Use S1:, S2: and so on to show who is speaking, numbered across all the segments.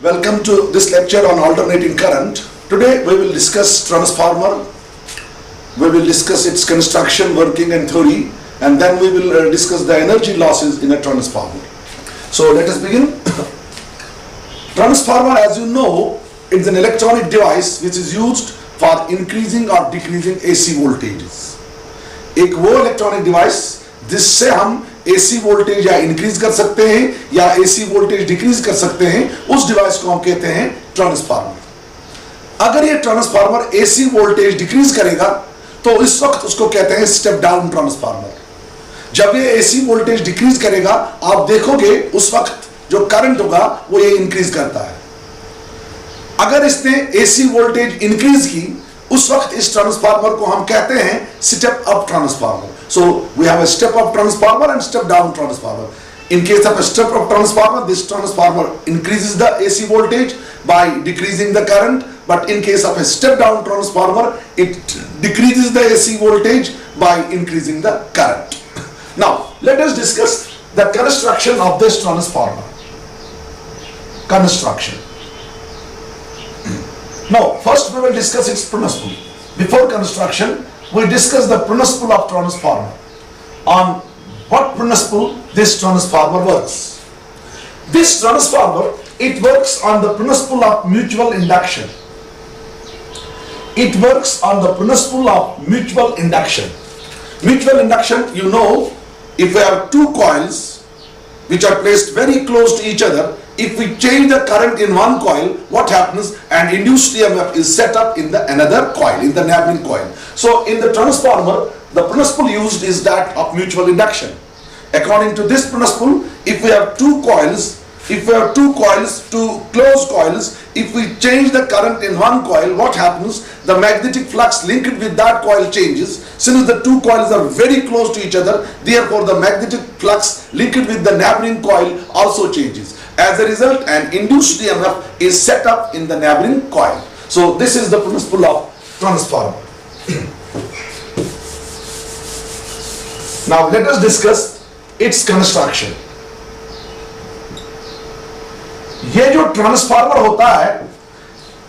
S1: Welcome to this lecture on alternating current. Today we will discuss transformer. We will discuss its construction, working and theory, and then we will discuss the energy losses in a transformer. So let us begin. Transformer, as you know, is an electronic device which is used for increasing or decreasing AC voltages. एक वो electronic device जिससे हम AC voltage या increase कर सकते हैं या AC voltage decrease कर सकते हैं, उस डिवाइस को हम कहते हैं ट्रांसफार्मर। अगर ये ट्रांसफार्मर AC वोल्टेज डिक्रीज करेगा तो इस वक्त उसको कहते हैं स्टेप डाउन ट्रांसफार्मर। जब ये AC वोल्टेज डिक्रीज करेगा, आप देखोगे उस वक्त जो करंट होगा वो ये इंक्रीज करता है। अगर इसने AC वोल्टेज इंक्रीज की, उस वक्त इस ट्रांसफार्मर को हम कहते हैं step up transformer. So we have a step up transformer and step down transformer. In case of a step up transformer, this transformer increases the AC voltage by decreasing the current, but in case of a step down transformer, it decreases the AC voltage by increasing the current. Now let us discuss the construction of this transformer. Construction. Now first we will discuss its principle. Before construction, we discuss the principle of transformer. On what principle this transformer works. This transformer, it works on the principle of mutual induction. It works on the principle of mutual induction. Mutual induction, you know, if we have two coils which are placed very close to each other, if we change the current in one coil, what happens? An induced EMF is set up in the another coil, in the neighboring coil. So in the transformer, the principle used is that of mutual induction. According to this principle, if we have two coils, two closed coils, if we change the current in one coil, what happens? The magnetic flux linked with that coil changes. Since the two coils are very close to each other, therefore the magnetic flux linked with the neighboring coil also changes. As a result, an induced EMF is set up in the neighboring coil. So this is the principle of transformer. Now let us discuss its construction. ये जो transformer होता है,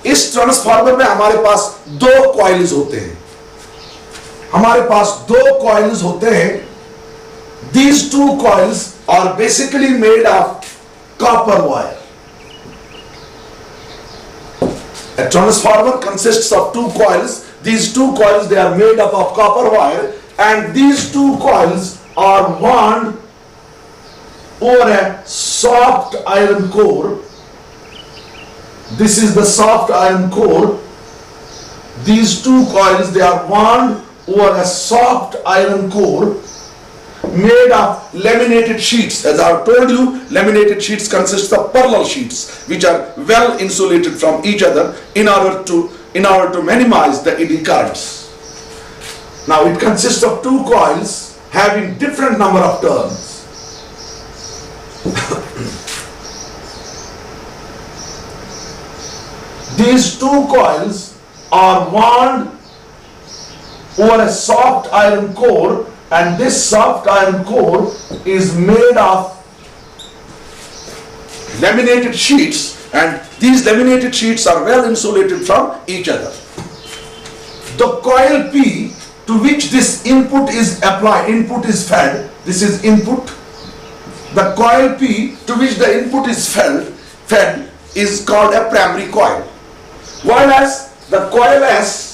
S1: इस transformer में हमारे पास दो coils होते हैं। हमारे पास दो कॉइल्स होते हैं। These two coils are basically made of copper wire. A transformer consists of two coils. These two coils, they are made up of copper wire, and these two coils are wound over a soft iron core. This is the soft iron core. These two coils, they are wound over a soft iron core made of laminated sheets. As I have told you, laminated sheets consist of parallel sheets which are well insulated from each other in order to minimize the eddy currents. Now it consists of two coils having different number of turns. These two coils are wound over a soft iron core, and this soft iron core is made of laminated sheets, and these laminated sheets are well insulated from each other. The coil P to which this input is applied, input is fed, this is input. The coil P to which the input is fed is called a primary coil, whereas the coil S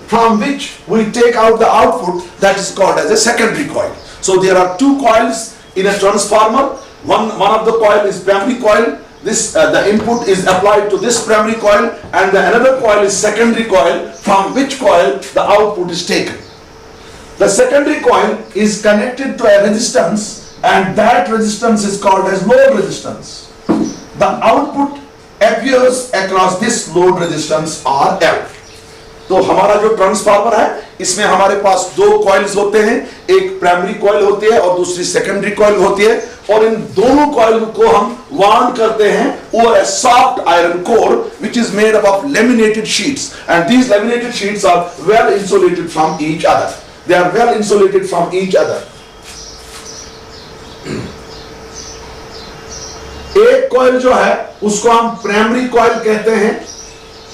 S1: from which we take out the output, that is called as a secondary coil. So there are two coils in a transformer. One of the coil is primary coil. This the input is applied to this primary coil, and the another coil is secondary coil, from which coil the output is taken. The secondary coil is connected to a resistance, and that resistance is called as load resistance. The output appears across this load resistance or L. तो हमारा जो transformer है, इसमें हमारे पास दो coils होते हैं, एक प्राइमरी कॉइल होती है और दूसरी सेकेंडरी कॉइल होती है, और इन दोनों कॉइल को हम वाउंड करते हैं over a soft iron core which is made up of laminated sheets, and these laminated sheets are well insulated from each other. They are well insulated from each other. एक coil जो है उसको हम primary coil कहते हैं।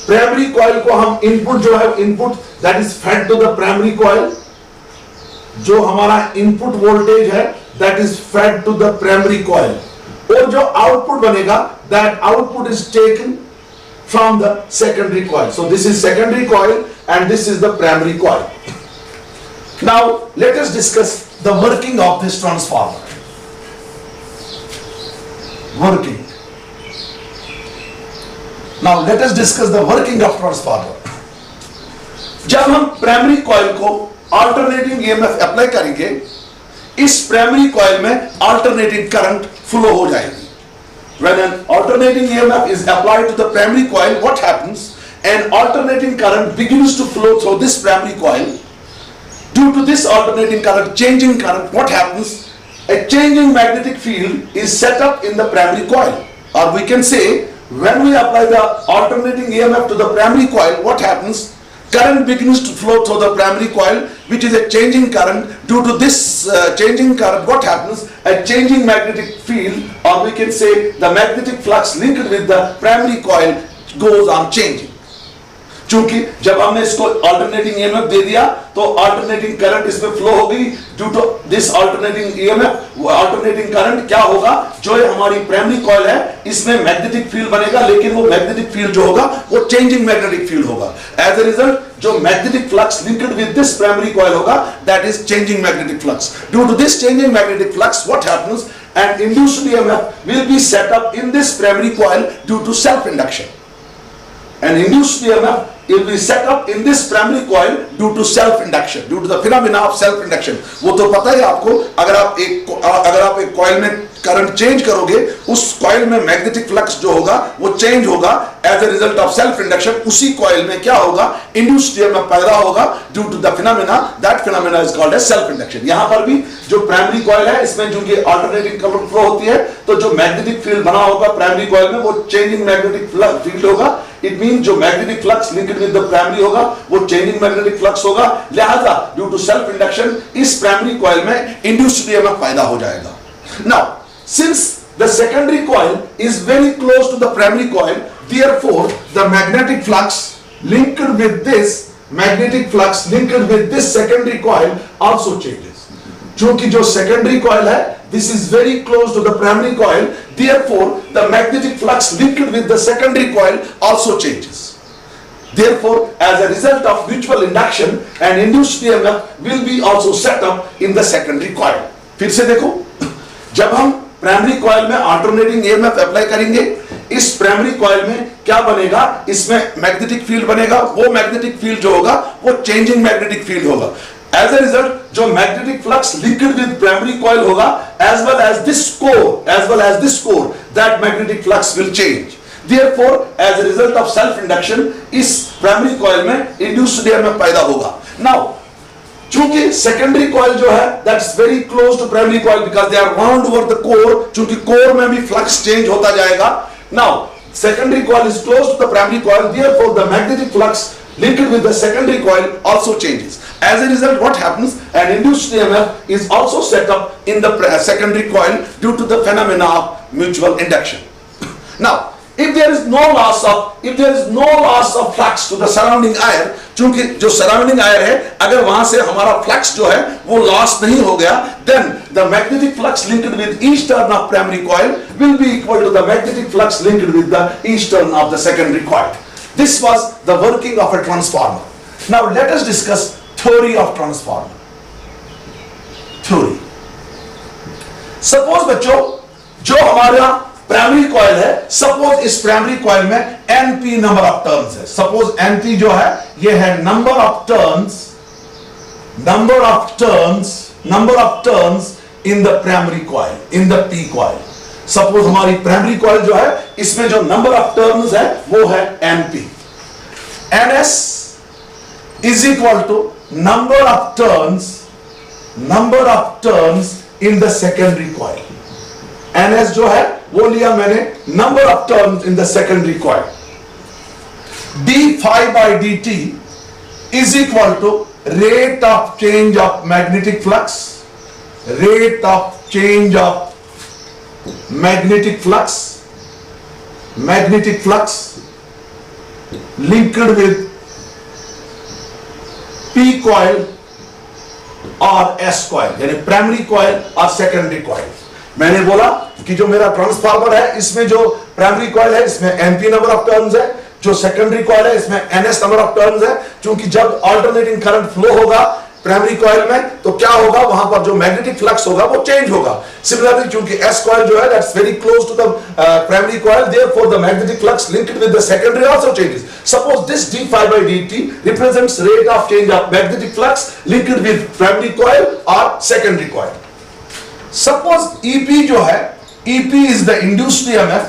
S1: Primary coil को हम input जो है, input that is fed to the primary coil, जो हमारा इनपुट वोल्टेज है that is fed to the primary coil, और जो आउटपुट बनेगा that output is taken from the secondary coil. So this is secondary coil and this is the primary coil. Now let us discuss the working of this transformer. Working. Now let us discuss the working of transformer. जब हम primary coil को alternating EMF apply करेंगे, इस primary coil में alternating current flow हो जाएगी। When an alternating EMF is applied to the primary coil, what happens? An alternating current begins to flow through this primary coil. Due to this alternating current, changing current, what happens? A changing magnetic field is set up in the primary coil, or we can say when we apply the alternating EMF to the primary coil, what happens? Current begins to flow through the primary coil, which is a changing current. Due to this changing current, what happens? A changing magnetic field, or we can say the magnetic flux linked with the primary coil goes on changing. क्योंकि जब हमने इसको alternating EMF दे दिया तो alternating current इसमें flow होगी। Due to this alternating EMF, alternating current क्या होगा, जो हमारी प्राइमरी कॉइल है इसमें मैग्नेटिक फील्ड बनेगा, लेकिन वो मैग्नेटिक फील्ड जो होगा वो चेंजिंग मैग्नेटिक फील्ड होगा। एज ए रिजल्ट जो magnetic flux linked with this primary coil होगा that is changing magnetic flux. Due to this changing magnetic flux what happens, an induced EMF will be set up in this primary coil due to self induction. An induced EMF will be set up in this primary coil due to self-induction, due to the phenomena of self-induction. वो तो पता है आपको, अगर आप एक coil में current change करोगे, उस कॉइल में मैग्नेटिक फ्लक्स जो होगा वो चेंज होगा as a result of self induction. उसी कॉइल में क्या होगा, इंड्यूस्ड ईएमएफ पैदा होगा due to the phenomena, that phenomena is called as self induction. यहां पर भी जो प्राइमरी कॉइल है इसमें जो कि अल्टरनेटिंग करंट फ्लो होती है, तो जो मैग्नेटिक फील्ड बना होगा प्राइमरी कॉइल में वो चेंजिंग मैग्नेटिक फील्ड होगा। इट मीन जो magnetic flux linked with the primary होगा वो चेंजिंग मैग्नेटिक फ्लक्स होगा, लिहाजा ड्यू टू सेल्फ इंडक्शन इस प्राइमरी कॉइल में इंड्यूस्ड ईएमएफ पैदा हो जाएगा। Now since the secondary coil is very close to the primary coil, therefore the magnetic flux linked with this secondary coil also changes. क्योंकि जो secondary coil है this is very close to the primary coil, therefore the magnetic flux linked with the secondary coil also changes. Therefore, as a result of mutual induction, an induced EMF will be also set up in the secondary coil. फिर से देखो, जब हम primary coil में alternating EMF apply करेंगे, इस primary coil में क्या बनेगा, इसमें मैग्नेटिक फील्ड बनेगा। वो मैग्नेटिक फील्ड जो होगा वो चेंजिंग मैग्नेटिक फील्ड होगा। एज ए रिजल्ट जो magnetic flux linked with primary coil होगा as well as this core that magnetic flux will change. Therefore, as a result of self induction, इस primary coil में induced EMF पैदा होगा। Now चूंकि secondary coil जो है that's very close to primary coil because they are wound over the core, चूंकि core में भी फ्लक्स चेंज होता जाएगा। Now secondary coil is close to the primary coil, therefore the magnetic flux linked with the secondary coil also changes. As a result, what happens, an induced EMF is also set up in the secondary coil due to the phenomena of mutual induction. Now if there is no loss of flux to the surrounding air, चूंकि जो surrounding आयर है अगर वहां से हमारा flux जो है वो लॉस नहीं हो गया, then the magnetic flux linked with each turn of primary coil will be equal to the magnetic flux linked with the each turn of the secondary coil. This was the working of a transformer. Now let us discuss theory of transformer. Theory. Suppose बच्चों जो हमारा primary coil है, suppose इस primary coil में NP number of turns है। Suppose NP जो है ये है number of turns in the primary coil, in the P coil. Suppose हमारी प्राइमरी कॉइल जो है इसमें जो नंबर ऑफ टर्न्स है वो है NP। NS is equal to number of turns in the secondary coil. NS जो है वो लिया मैंने number of turns in the secondary coil. d phi by dt is equal to rate of change of magnetic flux magnetic flux linked with P coil और S coil, यानी primary coil और secondary coil. मैंने बोला कि जो मेरा transformer है इसमें जो प्राइमरी कॉइल है इसमें NP नंबर ऑफ टर्न्स है, जो सेकेंडरी कॉइल है इसमें NS नंबर ऑफ टर्न्स है। क्योंकि जब अल्टरनेटिंग करंट फ्लो होगा प्राइमरी कॉइल में तो क्या होगा, वहां पर जो मैग्नेटिक फ्लक्स होगा वो चेंज होगा। सिमिलरली क्योंकि S कॉइल जो है that's very close to the primary coil, therefore the magnetic flux linked with the secondary also changes. Suppose this d phi by dt represents rate of change of magnetic flux linked with primary coil or secondary coil. Suppose EP जो है, EP is the induced EMF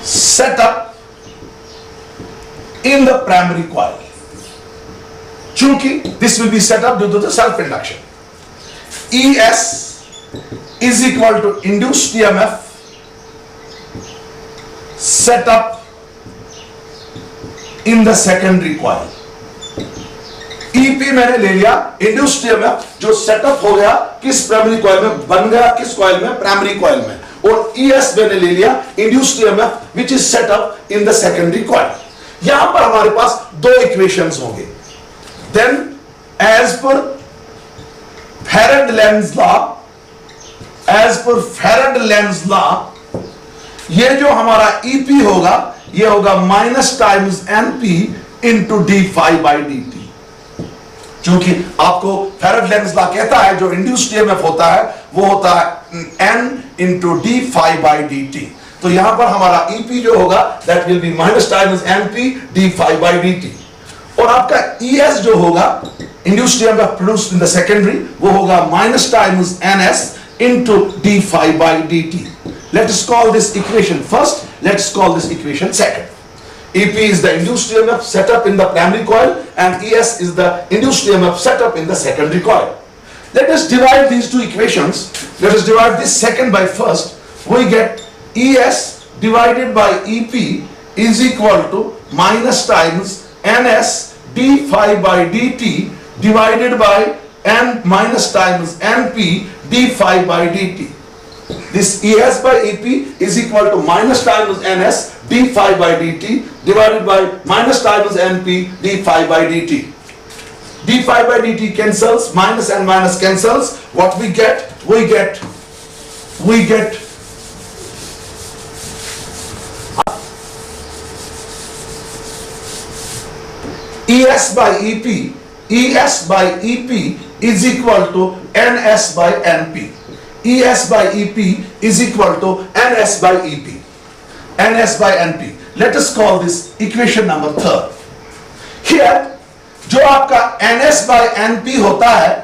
S1: set up in the primary coil. Chunki this will be set up due to the self induction. ES is equal to induced EMF set up in the secondary coil. EP मैंने ले लिया induced EMF जो setup हो गया किस primary coil में, बन गया किस कॉइल में, प्राइमरी कॉइल में, और ES मैंने ले लिया induced EMF which is set up in the secondary coil. यहां पर हमारे पास दो इक्वेशंस होंगे। Then as per Faraday Lenz law, ये जो हमारा EP होगा ये होगा minus times NP into d phi by d t. क्योंकि आपको फैराड-लेंज लॉ कहता है जो इंड्यूस्ड EMF होता है वो होता है N into d phi by d t. तो यहां पर हमारा EP जो होगा that will be minus times NP d phi by d t, और आपका ES जो होगा induced EMF produced in the secondary वो होगा minus times NS into d phi by d t. Let us call this equation first, let's call this equation second. EP is the induced EMF set up in the primary coil and ES is the induced EMF set up in the secondary coil. Let us divide these two equations. Let us divide this second by first. We get ES divided by EP is equal to minus times NS d phi by dt divided by N minus times NP d phi by dt. This ES by EP is equal to minus times NS d phi by dt divided by minus times NP d phi by dt. D phi by dt cancels, minus and minus cancels. What we get? We get ES by EP is equal to NS by NP. ES by EP is equal to NS by EP. NS by NP. Let us call this equation number third. Here, जो आपका NS by NP होता है,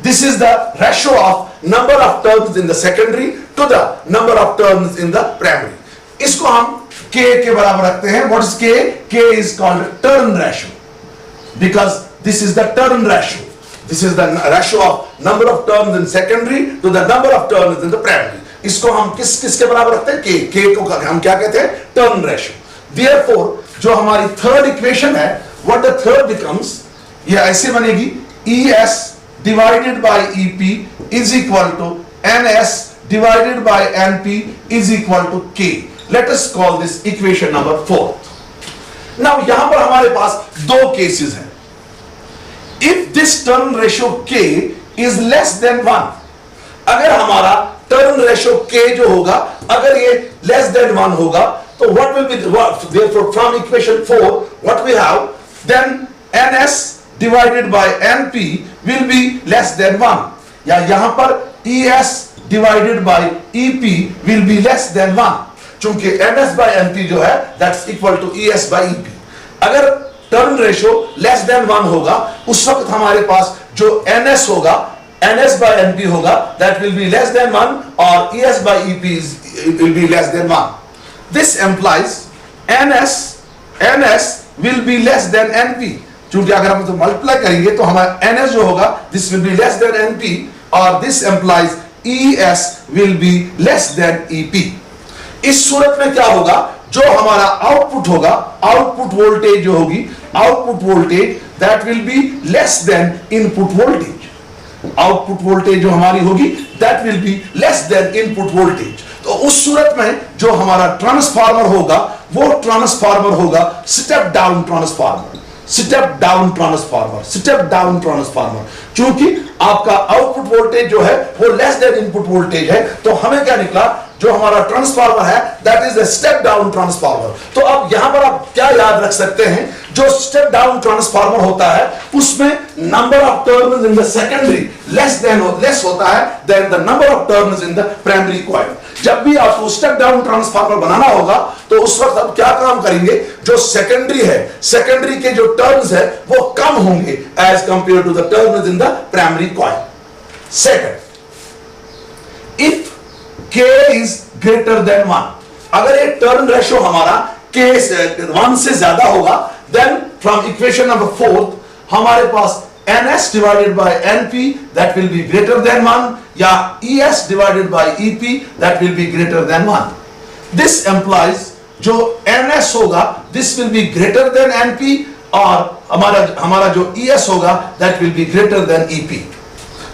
S1: this is the ratio of number of turns in the secondary to the number of turns in the primary. इसको हम K के बराबर रखते हैं. What is K? K is called turn ratio. Because this is the turn ratio. This is the ratio of number of turns in secondary to the number of turns in the primary. इसको हम किसके बराबर रखते हैं? K. K को हम क्या कहते हैं? Turn ratio. Therefore, जो हमारी थर्ड इक्वेशन है, what the third becomes, ये ऐसे बनेगी, ES divided by EP is equal to NS divided by NP is equal to K. Let us call this equation number 4. Now यहां पर हमारे पास दो केसेस हैं. If this turn ratio K is less than 1, अगर हमारा turn ratio K जो होगा अगर ये less than 1 होगा तो what will be therefore from equation 4 what we have, then NS divided by NP will be less than 1, या यहां पर ES divided by EP will be less than 1, चूंकि NS by NP जो है that's equal to ES by EP. अगर turn ratio less than 1 होगा उस वक्त हमारे पास जो NS होगा NS by NP होगा that will be less than 1 और ES by EP will be less than 1. This implies NS will be less than NP. क्योंकि अगर हम तो मल्टीप्लाई करेंगे तो हमारा NS जो होगा this will be less than NP और this implies ES will be less than EP. इस सूरत में क्या होगा, जो हमारा आउटपुट होगा, आउटपुट वोल्टेज जो होगी, output voltage that will be less than input voltage. Output voltage जो हमारी होगी that will be less than input voltage. तो उस सूरत में जो हमारा ट्रांसफार्मर होगा वो ट्रांसफार्मर होगा step down transformer, step down transformer, step down transformer. क्योंकि आपका आउटपुट वोल्टेज जो है वो लेस देन इनपुट वोल्टेज है, तो हमें क्या निकला, जो हमारा ट्रांसफार्मर है that is a step down transformer. तो अब यहां पर आप क्या याद रख सकते हैं, जो स्टेप डाउन ट्रांसफार्मर होता है उसमें number of turns in the secondary less होता है then the number of turns in the primary coil. जब भी आपको स्टेप डाउन ट्रांसफार्मर बनाना होगा तो उस वक्त आप क्या काम करेंगे, जो सेकेंडरी है, सेकेंडरी के जो टर्न्स है वो कम होंगे as compared to the turns in the primary coil. Second, if K is greater than 1, अगर ये टर्न रेशो हमारा K 1 से ज्यादा होगा, then from equation number 4 हमारे पास NS divided by NP that will be greater than 1 या ES divided by EP that will be greater than 1. This implies जो NS होगा this will be greater than NP और हमारा जो ES होगा that will be greater than EP.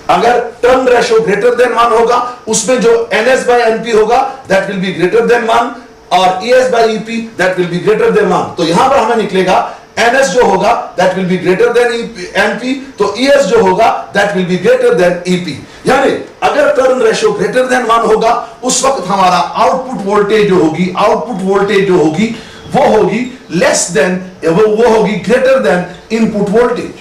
S1: अगर turn ratio greater than 1 होगा उसमें जो NS by NP होगा that will be greater than 1 और ES by EP that will be greater than 1। तो यहां पर हमें निकलेगा NS जो होगा that will be greater than NP, तो ES जो होगा that will be greater than EP। यानी अगर टर्न रेशो ग्रेटर देन 1 होगा उस वक्त हमारा आउटपुट वोल्टेज जो होगी, आउटपुट वोल्टेज जो होगी वो होगी लेस देन, वो होगी greater than input voltage.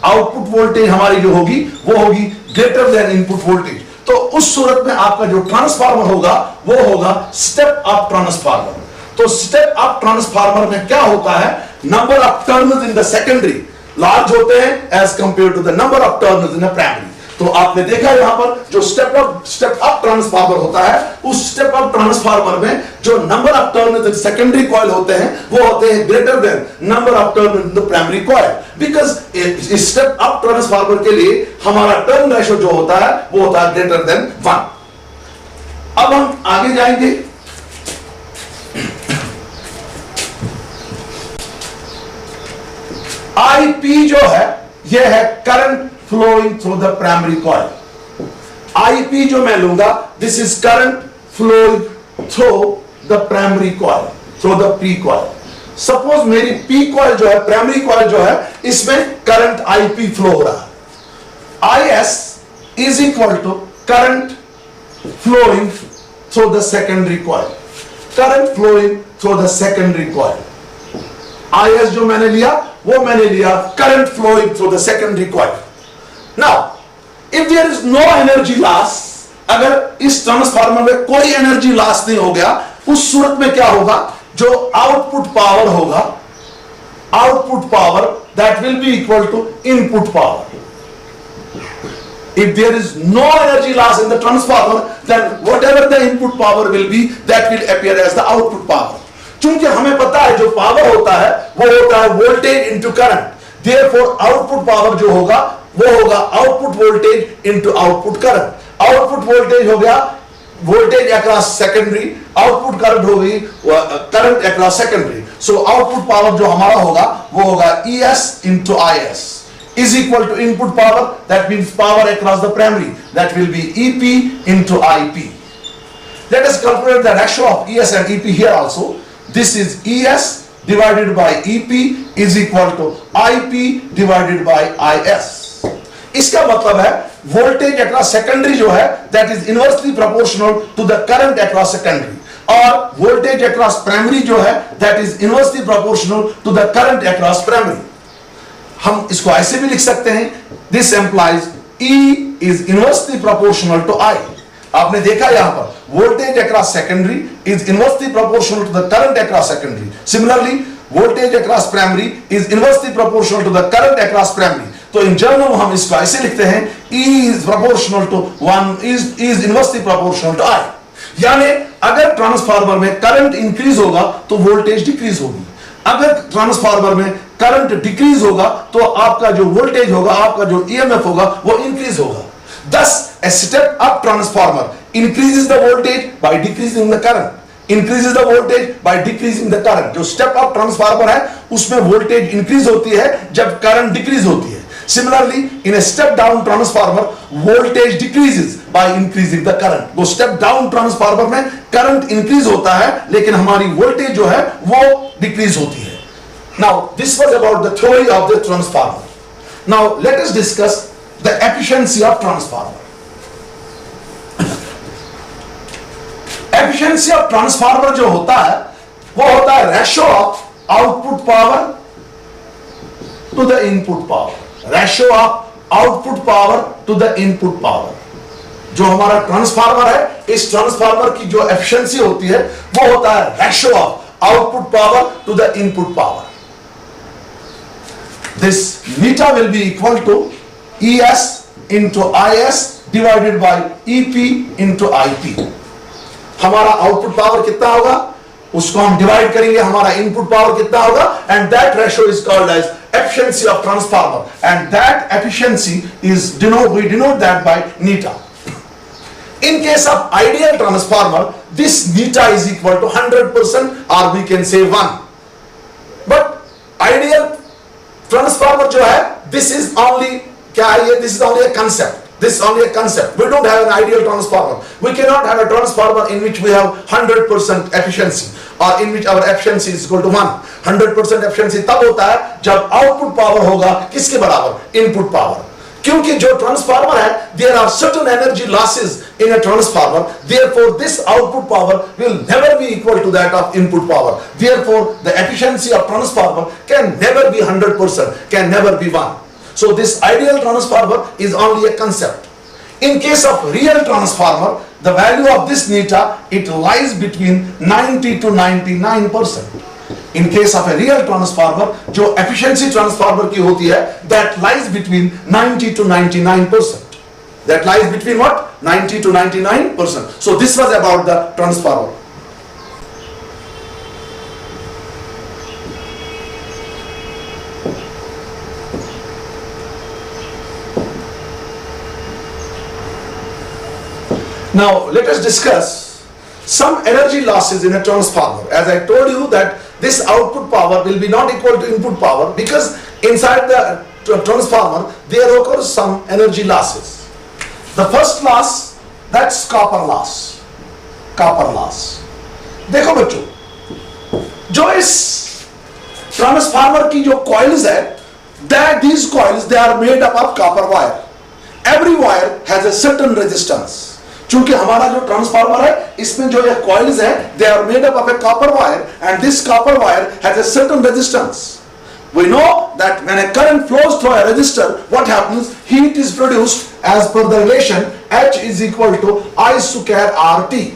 S1: Output voltage हमारी जो होगी वो होगी ग्रेटर देन इनपुट वोल्टेज। तो उस सूरत में आपका जो ट्रांसफार्मर होगा वो होगा स्टेप अप ट्रांसफार्मर। तो स्टेप अप ट्रांसफार्मर में क्या होता है, number of turns in the secondary large होते हैं as compared to the number of turns in the primary. तो आपने देखा यहां पर जो स्टेप अप ट्रांसफार्मर होता है उस स्टेप अप ट्रांसफार्मर में जो number of turns in secondary coil होते हैं वो होते हैं greater than number of turns in the primary coil, because step up transformer के लिए हमारा टर्न रेशो जो होता है वो होता है ग्रेटर देन 1। अब हम आगे जाएंगे, IP जो है यह है current flowing through the primary coil। IP जो मैं लूंगा this is current flowing through the primary coil, through the P coil। Suppose मेरी P coil जो है, primary coil जो है, इसमें current IP flow हो रहा है। IS is equal to current flowing through the secondary coil, current flowing through the secondary coil। IS जो मैंने लिया वो मैंने लिया current flowing through the secondary coil। Now, if there is no energy loss, अगर इस ट्रांसफार्मर में कोई एनर्जी लॉस नहीं हो गया उस सूरत में क्या होगा, जो आउटपुट पावर होगा, output power that will be equal to input power. If there is no energy loss in the transformer, then whatever the input power will be, that will appear as the output power। क्योंकि हमें पता है जो power होता है वो होता है voltage into current, therefore output power जो होगा वो होगा output voltage into output current. Output voltage हो गया voltage across secondary, output current हो गई current across secondary. So output power जो हमारा होगा वो होगा ES into IS is equal to input power, that means power across the primary, that will be EP into IP। Let us calculate the ratio of ES and EP here also। This is ES divided by EP is equal to IP divided by IS। इसका मतलब है voltage across secondary जो है that is inversely proportional to the current across secondary, और voltage across primary जो है that is inversely proportional to the current across primary. हम इसको ऐसे भी लिख सकते हैं, this implies E is inversely proportional to I। आपने देखा यहां पर voltage across secondary is inversely proportional to the current across secondary, similarly voltage across primary is inversely proportional to the current across primary. तो in general हम इसको ऐसे लिखते हैं E is proportional to 1 is inversely proportional to I। यानी अगर transformer में current increase होगा तो वोल्टेज डिक्रीज होगी, अगर ट्रांसफार्मर में करंट डिक्रीज होगा तो आपका जो वोल्टेज होगा, आपका जो EMF होगा वो इंक्रीज होगा। Thus, a step-up transformer increases the voltage by decreasing the current, increases the voltage by decreasing the current। जो step-up transformer है उसमें वोल्टेज इंक्रीज होती है जब करंट डिक्रीज होती है। Similarly, in a step down transformer, voltage decreases by increasing the current. वो step down transformer में current increase होता है, लेकिन हमारी voltage जो है वो decrease होती है. Now, this was about the theory of the transformer. Now, let us discuss the efficiency of transformer. Efficiency of transformer जो होता है, वो होता है ratio of output power to the input power. Ratio of output power to the input power. जो हमारा transformer है, इस ट्रांसफार्मर की जो एफिशिएंसी होती है वो होता है ratio of output power to the input power. This neta will be equal to ES into IS divided by EP into IP. हमारा आउटपुट पावर कितना होगा, उसको हम डिवाइड करेंगे, हमारा इनपुट पावर कितना होगा, and that ratio is called as efficiency of transformer, and that efficiency is we denote that by neta. In case of ideal transformer, this neta is equal to 100% or we can say 1. But ideal transformer जो है, this is only क्या है ये, this is only a concept. This is only a concept. We don't have an ideal transformer. We cannot have a transformer in which we have 100% efficiency or in which our efficiency is equal to 1. 100% efficiency तब होता है जब output power होगा किसके बराबर, input power. क्योंकि जो transformer है, there are certain energy losses in a transformer. Therefore, this output power will never be equal to that of input power. Therefore, the efficiency of transformer can never be 100%, can never be 1. So this ideal transformer is only a concept. In case of real transformer, the value of this neta, it lies between 90 to 99%. In case of a real transformer, जो efficiency transformer की होती है, that lies between 90 to 99%. That lies between what? 90 to 99%. So this was about the transformer. Now let us discuss some energy losses in a transformer. As I told you that this output power will be not equal to input power because inside the transformer there occurs some energy losses. The first loss, that's copper loss. Copper loss. देखो बच्चों, जो इस transformer की जो coils है, that these coils they are made up of copper wire. Every wire has a certain resistance. चूंकि हमारा जो ट्रांसफार्मर है, इसमें जो ये कॉइल्स है, they are made up of a copper wire, and this copper wire has a certain resistance. We know that when a current flows through a resistor, what happens? Heat is produced as per the relation H is equal to I square RT.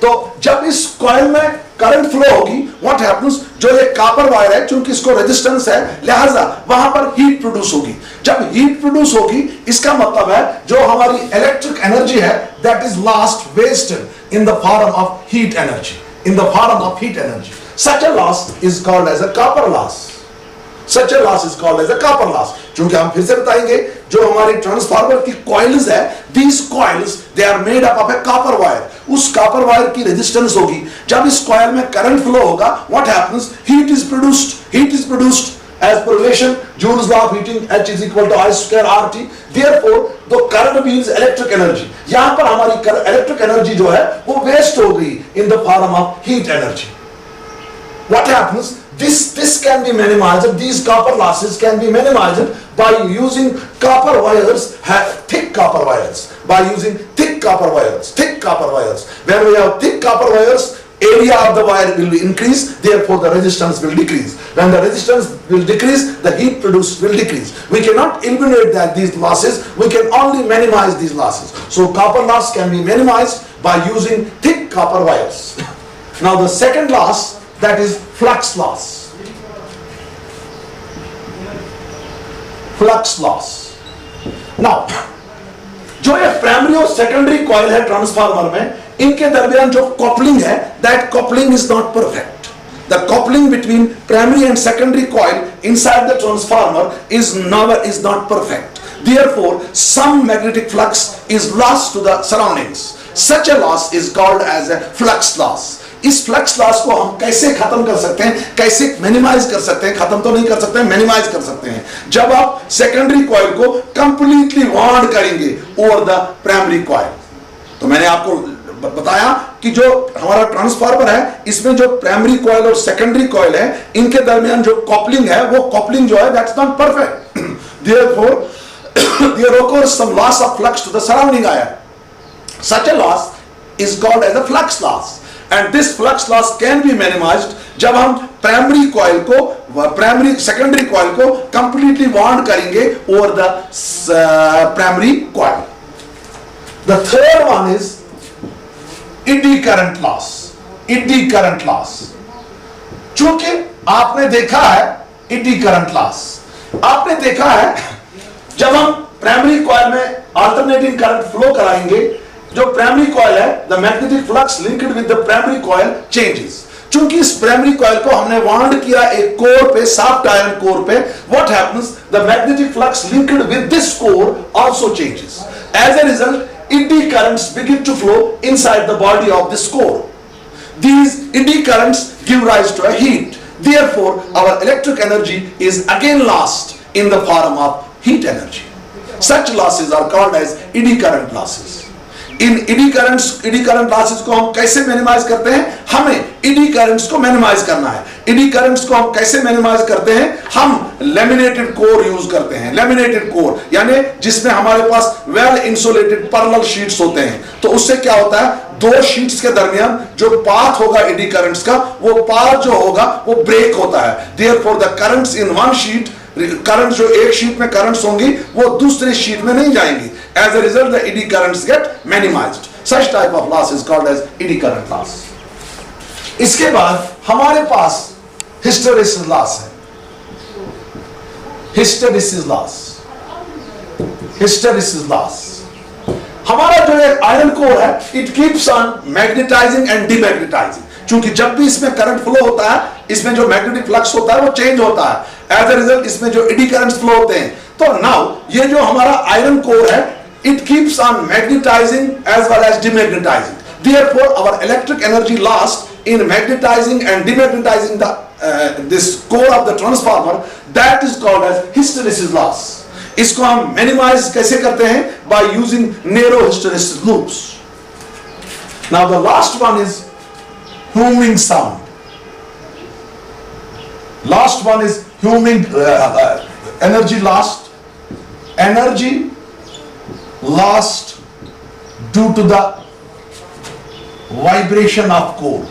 S1: तो जब इस coil में current flow होगी, what happens, जो ये copper wire है, चूंकि इसको रेजिस्टेंस है, लिहाजा वहां पर हीट प्रोड्यूस होगी. जब हीट प्रोड्यूस होगी, इसका मतलब है जो हमारी इलेक्ट्रिक एनर्जी है, that is lost, wasted in the form of heat energy, in the form of heat energy. Such a loss is called as a copper loss. Such a loss is called as a copper loss. चूंकि हम फिर से बताएंगे, जो हमारी transformer की coils है, these coils they are made up of a copper wire. उस कॉपर वायर की रेजिस्टेंस होगी. जब इस कॉइल में करंट फ्लो होगा, what happens? Heat is produced. Heat is produced as per relation Joule's law of heating, H is equal to I square RT. Therefore, the current means electric energy. यहाँ पर हमारी electric energy जो है, वो waste हो गई in the form of heat energy. What happens? This can be minimized. These copper losses can be minimized by using copper wires, thick copper wires. By using thick copper wires, thick copper wires. When we have thick copper wires, area of the wire will be increased. Therefore, the resistance will decrease. When the resistance will decrease, the heat produced will decrease. We cannot eliminate these losses. We can only minimize these losses. So, copper loss can be minimized by using thick copper wires. Now, the second loss, that is flux loss. Flux loss. Now, जो ये primary और secondary coil है transformer में, इनके दरमियान जो coupling है, that coupling is not perfect. The coupling between primary and secondary coil inside the transformer is not perfect. Therefore, some magnetic flux is lost to the surroundings. Such a loss is called as a flux loss. इस flux loss को हम कैसे खत्म कर सकते हैं, कैसे minimise कर सकते हैं? खत्म तो नहीं कर सकते हैं, मिनिमाइज कर सकते हैं जब आप सेकेंडरी कॉइल को कंप्लीटली वार्ड करेंगे ओवर द प्राइमरी कॉइल। तो मैंने आपको बताया कि जो हमारा ट्रांसफार्मर है, इसमें जो प्राइमरी कॉइल और सेकेंडरी कॉइल है, इनके दरमियान जो कपलिंग है, वो कपलिंग जो है that's not perfect. Therefore there occurs some loss of flux to the surrounding iron. Such a loss is called as a flux loss, and this flux loss can be minimized जब हम primary coil को, primary secondary coil को completely ward करेंगे over the primary coil. The third one is eddy current loss. Eddy current loss. चूंकि आपने देखा है eddy current loss, आपने देखा है जब हम प्राइमरी कॉइल में अल्टरनेटिंग करंट फ्लो कराएंगे, जो प्राइमरी कॉइल है, the magnetic flux linked with the primary coil changes. चूंकि इस प्राइमरी कॉइल को हमने वाउंड किया एक कोर पे, सॉफ्ट आयरन कोर पे, what happens, the magnetic flux linked with this core also changes. As a result eddy currents begin to flow inside the body of this core. These eddy currents give rise to a heat. Therefore our electric energy is again lost in the form of heat energy. Such losses are called as eddy current losses. In eddy current losses को हम कैसे minimise करते हैं? हमें eddy currents को minimise करना है। eddy currents को हम कैसे मिनिमाइज करते हैं? हम लैमिनेटेड कोर यूज करते हैं। लैमिनेटेड कोर यानी जिसमें हमारे पास वेल इंसुलेटेड पैरेलल शीट्स होते हैं। तो उससे क्या होता है, दो शीट्स के दरमियान जो पाथ होगा eddy currents का, वो पाथ जो होगा वो ब्रेक होता है। Therefore the currents in one sheet, current जो एक शीट में करंट्स होंगी वो दूसरी शीट में नहीं जाएंगी। As a result the eddy currents get minimized. Such type of loss is called as eddy current loss. इसके बाद हमारे पास हिस्टैरिसीस लॉस है। हिस्टैरिसीस लॉस, हिस्टैरिसीस लॉस हमारा जो एक आयरन कोर है, it keeps on magnetising and demagnetising. क्योंकि जब भी इसमें करंट फ्लो होता है, इसमें जो मैग्नेटिक फ्लक्स होता है वो चेंज होता है। एज अ रिजल्ट इसमें जो eddy currents फ्लो होते हैं। तो नाउ ये जो हमारा आयरन कोर है, it keeps on magnetising as well as demagnetising. Therefore our electric energy lost in magnetizing and demagnetizing the this core of the transformer, that is called as hysteresis loss. इसको हम minimise कैसे करते हैं? By using narrow hysteresis loops. Now the last one is humming sound. Last one is humming, energy lost. Energy lost due to the vibration of core.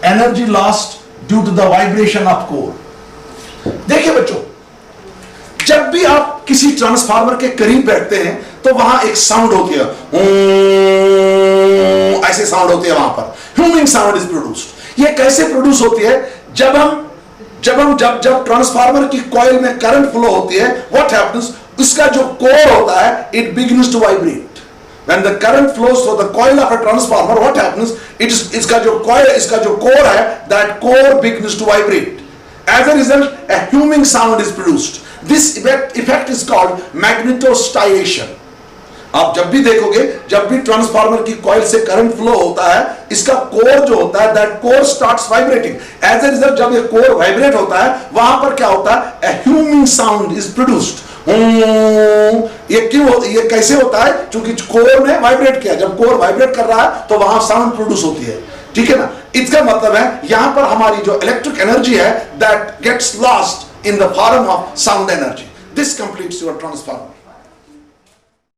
S1: Energy lost due to the vibration of core. देखिए बच्चों, जब भी आप किसी transformer के करीब बैठते हैं तो वहां एक साउंड होती है, ऐसे साउंड होती है, वहां पर ह्यूमिंग साउंड इज प्रोड्यूस्ड। ये कैसे प्रोड्यूस होती है? जब ट्रांसफार्मर की कॉइल में करंट फ्लो होती है, व्हाट हैपेंस, उसका जो कोर होता है, it begins to vibrate. When the current flows through the coil of a transformer, what happens? इसका जो core है, that core begins to vibrate. As a result, a humming sound is produced. This effect is called magnetostyrration. आप जब भी देखोगे, जब भी transformer की कॉइल से करंट फ्लो होता है, इसका कोर जो होता है, that core starts vibrating. As a result जब ये कोर वाइब्रेट होता है, वहां पर क्या होता है? ए ह्यूमिंग साउंड इज प्रोड्यूस्ड। ये क्यों होता है? ये कैसे होता है? क्योंकि कोर ने वाइब्रेट किया। जब कोर वाइब्रेट कर रहा है तो वहां साउंड प्रोड्यूस होती है। ठीक है ना? इसका मतलब है यहां पर हमारी जो इलेक्ट्रिक एनर्जी है, that gets lost in the form of sound energy. This completes your transformer.